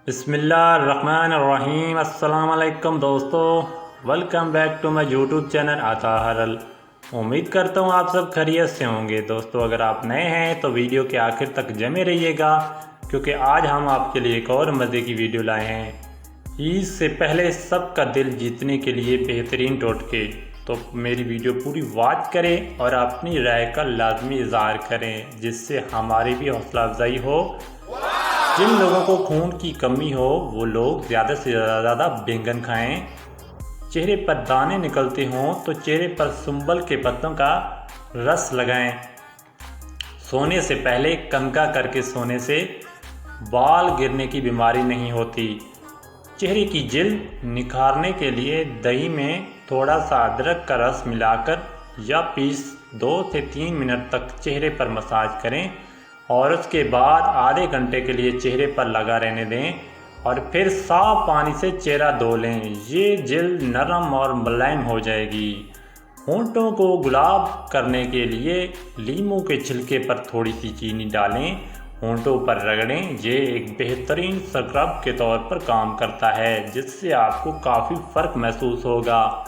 बिस्मिल्लाहिर्रहमानिर्रहीम। अस्सलाम वालेकुम दोस्तों, welcome back to my YouTube channel आता हरल। उम्मीद करता हूँ आप सब खैरियत से होंगे। दोस्तों अगर आप नए हैं तो वीडियो के आखिर तक जमे रहिएगा, क्योंकि आज हम आपके लिए एक और मज़े की वीडियो लाए हैं। ईद से पहले सबका दिल जीतने के लिए बेहतरीन टोटके। तो मेरी वीडियो पूरी वॉच करें और अपनी राय का लाजमी इज़हार करें, जिससे हमारी भी हौसला अफजाई हो। जिन लोगों को खून की कमी हो वो लोग ज़्यादा से ज़्यादा बैंगन खाएं। चेहरे पर दाने निकलते हों तो चेहरे पर सुंबल के पत्तों का रस लगाएं। सोने से पहले कंघा करके सोने से बाल गिरने की बीमारी नहीं होती। चेहरे की जिल्द निखारने के लिए दही में थोड़ा सा अदरक का रस मिलाकर या पीस 2 से 3 मिनट तक चेहरे पर मसाज करें और उसके बाद आधे घंटे के लिए चेहरे पर लगा रहने दें और फिर साफ पानी से चेहरा धो लें। ये जिल्द नरम और मुलायम हो जाएगी। होंठों को गुलाब करने के लिए लीमू के छिलके पर थोड़ी सी चीनी डालें, होंठों पर रगड़ें। ये एक बेहतरीन स्क्रब के तौर पर काम करता है, जिससे आपको काफ़ी फ़र्क महसूस होगा।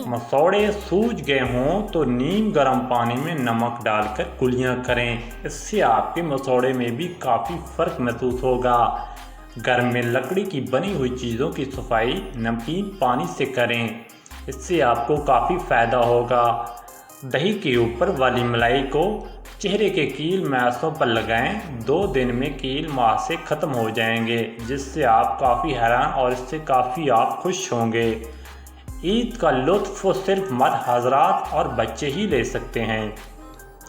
मसौड़े सूज गए हों तो नीम गर्म पानी में नमक डालकर कुलियाँ करें, इससे आपके मसौड़े में भी काफ़ी फ़र्क महसूस होगा। घर में लकड़ी की बनी हुई चीज़ों की सफाई नमकीन पानी से करें, इससे आपको काफ़ी फ़ायदा होगा। दही के ऊपर वाली मलाई को चेहरे के कील मुहासों पर लगाएं। 2 दिन में कील मुहासे ख़त्म हो जाएंगे, जिससे आप काफ़ी हैरान और इससे काफ़ी आप खुश होंगे। ईद का लुत्फ़ सिर्फ मर्द हज़रात और बच्चे ही ले सकते हैं।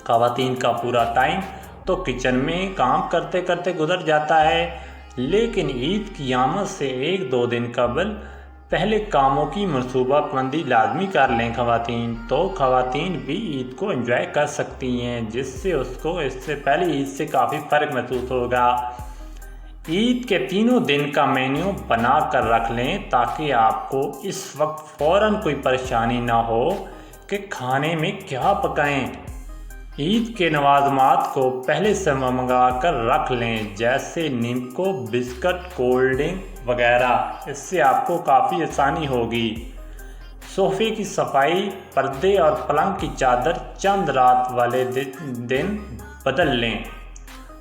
ख़वातीन का पूरा टाइम तो किचन में काम करते करते गुजर जाता है, लेकिन ईद की आमद से 1-2 दिन कबल पहले कामों की मनसूबाबंदी लाजमी कर लें ख़वातीन, तो ख़वातीन भी ईद को एंजॉय कर सकती हैं, जिससे उसको इससे पहले ईद से काफ़ी फ़र्क महसूस होगा। ईद के 3 दिन का मेन्यू बना कर रख लें, ताकि आपको इस वक्त फ़ौरन कोई परेशानी ना हो कि खाने में क्या पकाएं। ईद के नवाज़मात को पहले से मंगा कर रख लें, जैसे नीमको, बिस्कुट, कोल्ड ड्रिंक वगैरह। इससे आपको काफ़ी आसानी होगी। सोफ़े की सफाई, पर्दे और पलंग की चादर चंद रात वाले दिन बदल लें।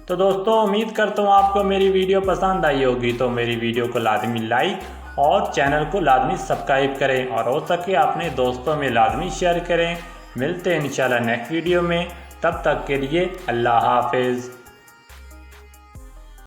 तो दोस्तों उम्मीद करता हूँ आपको मेरी वीडियो पसंद आई होगी, तो मेरी वीडियो को लाजमी लाइक और चैनल को लाजमी सब्सक्राइब करें और हो सके अपने दोस्तों में लाजमी शेयर करें। मिलते हैं इंशाल्लाह नेक्स्ट वीडियो में, तब तक के लिए अल्लाह हाफिज़।